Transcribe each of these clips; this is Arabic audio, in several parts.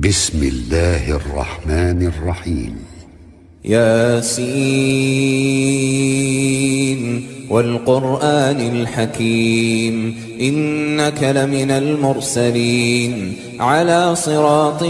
بسم الله الرحمن الرحيم. ياسين والقرآن الحكيم إنك لمن المرسلين على صراط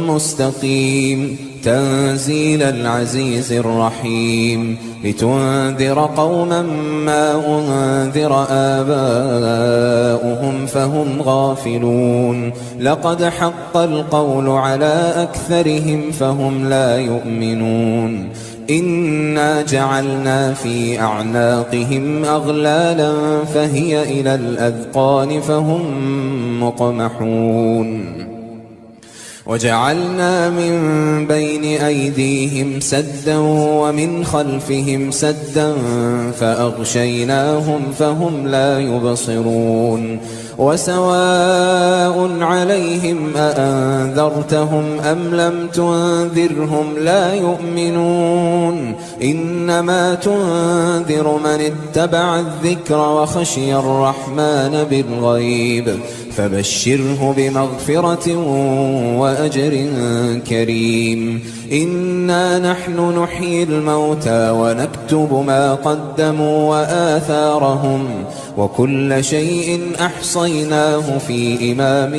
مستقيم تنزيل العزيز الرحيم لتنذر قوما ما أنذر آباؤهم فهم غافلون لقد حق القول على أكثرهم فهم لا يؤمنون إنا جعلنا في أعناقهم أغلالا فهي إلى الأذقان فهم مقمحون وجعلنا من بين أيديهم سدا ومن خلفهم سدا فأغشيناهم فهم لا يبصرون وسواء عليهم أأنذرتهم أم لم تنذرهم لا يؤمنون إنما تنذر من اتبع الذكر وخشي الرحمن بالغيب فبشره بمغفرة وأجر كريم إنا نحن نحيي الموتى ونكتب ما قدموا وآثارهم وكل شيء أحصيناه في إمام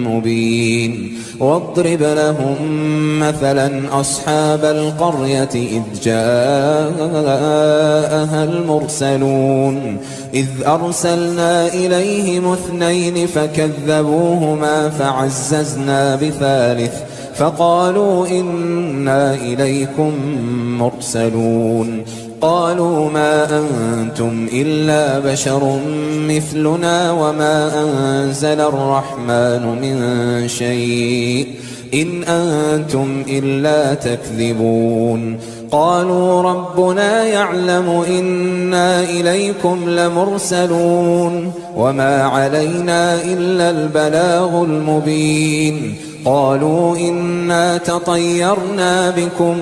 مبين واضرب لهم مثلا أصحاب القرية إذ جاءها المرسلون إذ أرسلنا إليهم اثنين فكذبوهما فعززنا بثالث فقالوا إنا إليكم مرسلون قالوا ما أنتم إلا بشر مثلنا وما أنزل الرحمن من شيء إن أنتم إلا تكذبون قالوا ربنا يعلم إنا إليكم لمرسلون وما علينا إلا البلاغ المبين قالوا إنا تطيرنا بكم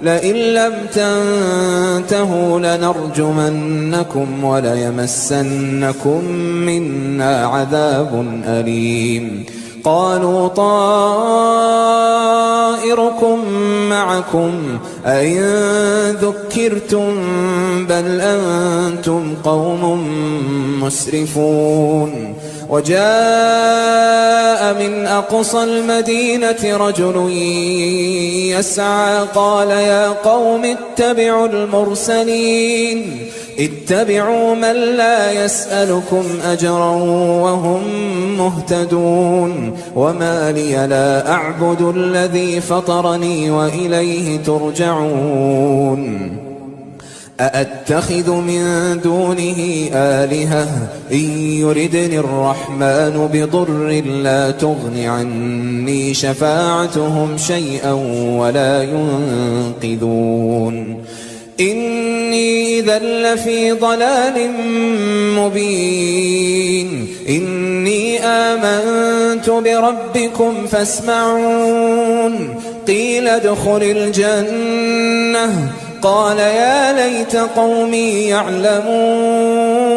لئن لم تنتهوا لنرجمنكم وليمسنكم منا عذاب أليم قالوا طائركم معكم أئن ذكرتم بل أنتم قوم مسرفون وجاء من أقصى المدينة رجل يسعى قال يا قوم اتبعوا المرسلين اتبعوا من لا يسألكم أجرا وهم مهتدون وما لي لا أعبد الذي فطرني وإليه ترجعون أأتخذ من دونه آلهة إن يردني الرحمن بضر لا تغن عني شفاعتهم شيئا ولا ينقذون إني إذا لفي ضلال مبين إني آمنت بربكم فاسمعون قيل ادخل الجنة قال يا ليت قومي يعلمون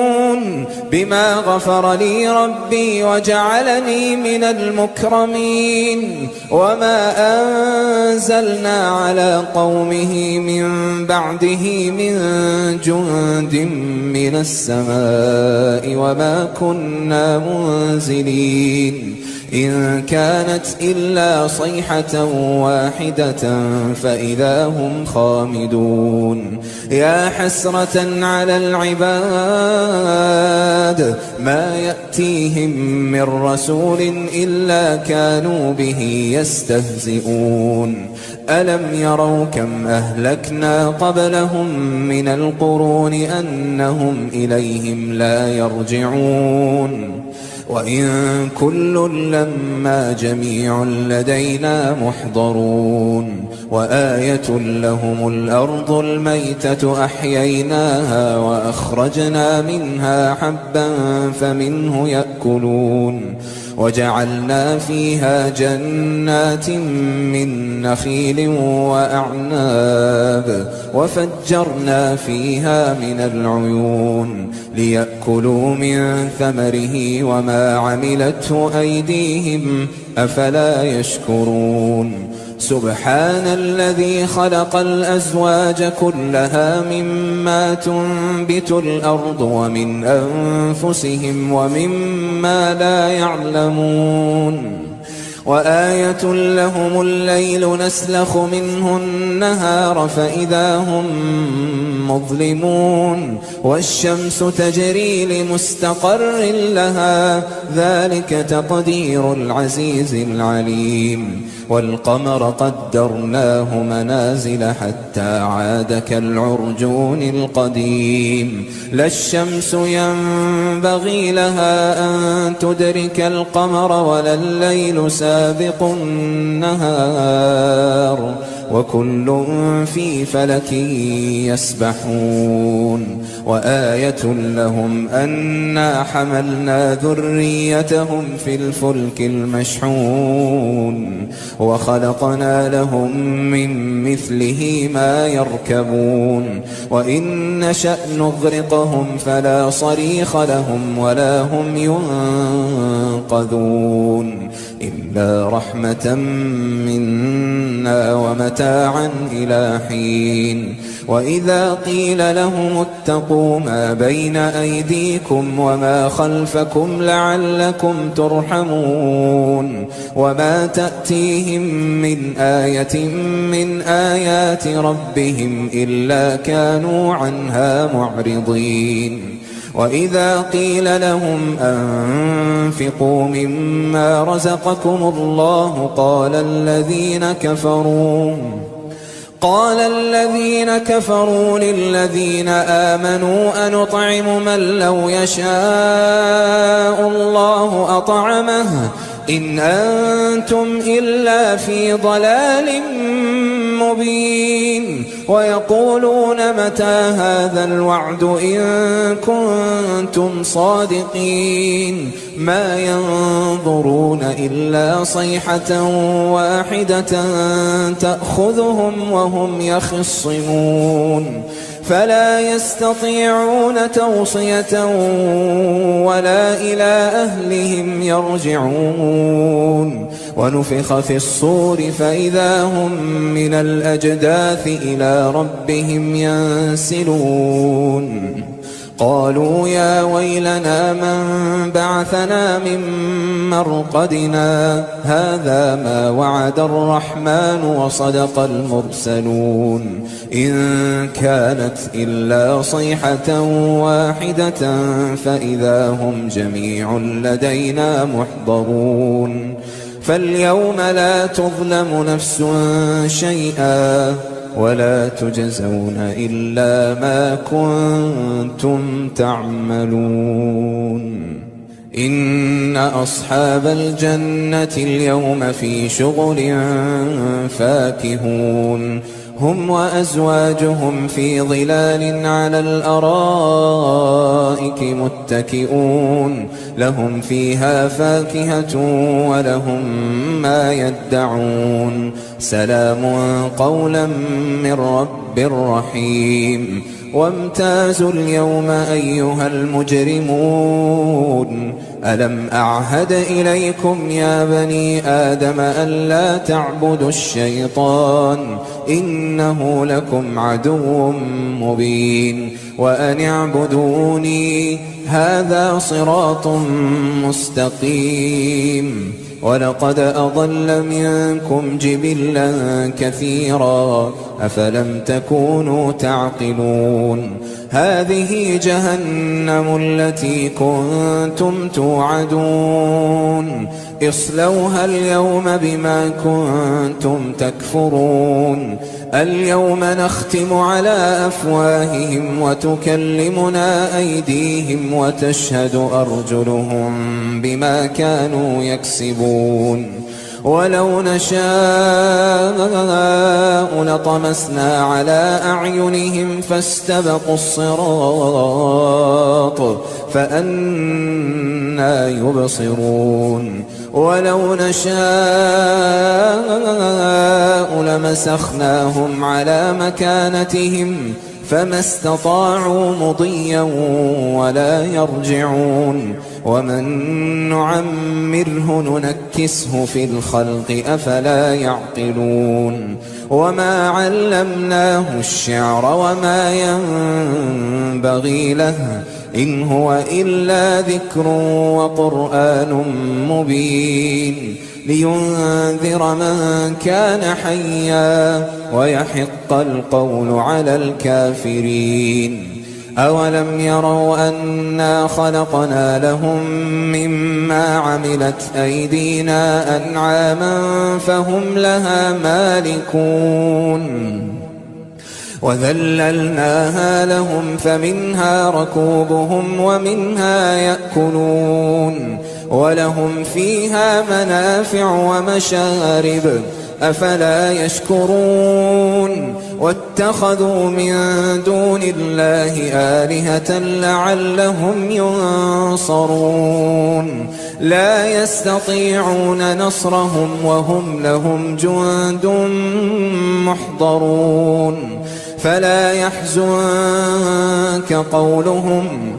بما غفر لي ربي وجعلني من المكرمين وما أنزلنا على قومه من بعده من جند من السماء وما كنا منزلين إن كانت إلا صيحة واحدة فإذا هم خامدون يا حسرة على العباد ما يأتيهم من رسول إلا كانوا به يستهزئون ألم يروا كم أهلكنا قبلهم من القرون أنهم إليهم لا يرجعون وإن كل لما جميع لدينا محضرون وآية لهم الأرض الميتة أحييناها وأخرجنا منها حبا فمنه يأكلون وجعلنا فيها جنات من نخيل وأعناب وفجرنا فيها من العيون ليأكلوا من ثمره وما عملته أيديهم أفلا يشكرون سبحان الذي خلق الأزواج كلها مما تنبت الأرض ومن أنفسهم ومما لا يعلمون وآية لهم الليل نسلخ منه النهار فإذا هم مظلمون والشمس تجري لمستقر لها ذلك تقدير العزيز العليم والقمر قدرناه منازل حتى عاد كالعرجون القديم لا الشمس ينبغي لها أن تدرك القمر ولا الليل سابق النهار وكل في فلك يسبحون وآية لهم أنا حملنا ذريتهم في الفلك المشحون وخلقنا لهم من مثله ما يركبون وإن نشأ نغرقهم فلا صريخ لهم ولا هم ينقذون إلا رحمة منا ومتاعا إلى حين وإذا قيل لهم اتقوا ما بين أيديكم وما خلفكم لعلكم ترحمون وما تأتيهم من آية من آيات ربهم إلا كانوا عنها معرضين وإذا قيل لهم أنفقوا مما رزقكم الله قال الذين كفروا للذين آمنوا أنطعم من لو يشاء الله أطعمه إن أنتم إلا في ضلال مبين ويقولون متى هذا الوعد إن كنتم صادقين ما ينظرون إلا صيحة واحدة تأخذهم وهم يخصمون فلا يستطيعون توصية ولا إلى أهلهم يرجعون ونفخ في الصور فإذا هم من الأجداث إلى ربهم ينسلون قالوا يا ويلنا من بعثنا من مرقدنا هذا ما وعد الرحمن وصدق المرسلون إن كانت إلا صيحة واحدة فإذا هم جميع لدينا محضرون فاليوم لا تظلم نفس شيئا ولا تجزون إلا ما كنتم تعملون إن أصحاب الجنة اليوم في شغل فاكهون هم وأزواجهم في ظلال على الأرائك متكئون لهم فيها فاكهة ولهم ما يدعون سلام قولا من رب رحيم وامتازوا اليوم أيها المجرمون ألم أعهد إليكم يا بني آدم ألا تعبدوا الشيطان إنه لكم عدو مبين وأن اعبدوني هذا صراط مستقيم ولقد أضل منكم جبلا كثيرا أفلم تكونوا تعقلون هذه جهنم التي كنتم توعدون اصلوها اليوم بما كنتم تكفرون اليوم نختم على أفواههم وتكلمنا أيديهم وتشهد أرجلهم بما كانوا يكسبون ولو نشاء لطمسنا على أعينهم فاستبقوا الصراط فأنى يبصرون ولو نشاء لمسخناهم على مكانتهم فما استطاعوا مضيا ولا يرجعون ومن نعمره ننكسه في الخلق أفلا يعقلون وما علمناه الشعر وما ينبغي له إن هو إلا ذكر وقرآن مبين لينذر من كان حيا ويحق القول على الكافرين أولم يروا أنا خلقنا لهم مما عملت أيدينا أنعاما فهم لها مالكون وذللناها لهم فمنها ركوبهم ومنها يأكلون ولهم فيها منافع ومشارب أفلا يشكرون واتخذوا من دون الله آلهة لعلهم ينصرون لا يستطيعون نصرهم وهم لهم جند محضرون فلا يحزنك قولهم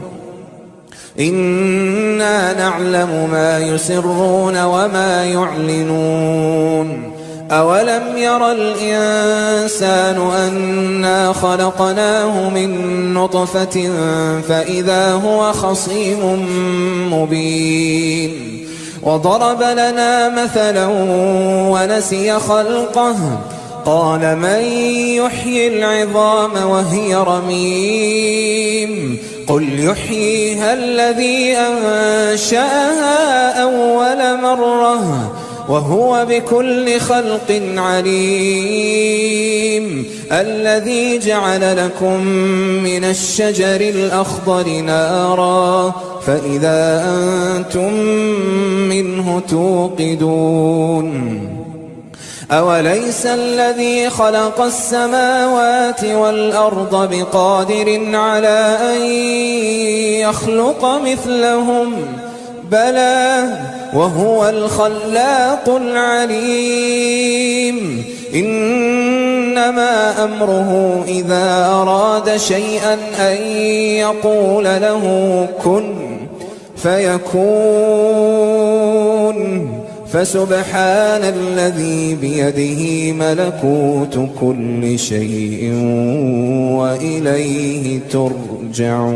إنا نعلم ما يسرون وما يعلنون أولم ير الإنسان أنا خلقناه من نطفة فإذا هو خصيم مبين وضرب لنا مثلا ونسي خلقه قال من يحيي العظام وهي رميم قل يحييها الذي أنشأها أول مرة وهو بكل خلق عليم الذي جعل لكم من الشجر الأخضر نارا فإذا أنتم منه توقدون أوليس الذي خلق السماوات والأرض بقادر على أن يخلق مثلهم بلى وهو الخلاق العليم إنما أمره إذا أراد شيئا أن يقول له كن فيكون فسبحان الذي بيده ملكوت كل شيء وإليه ترجعون.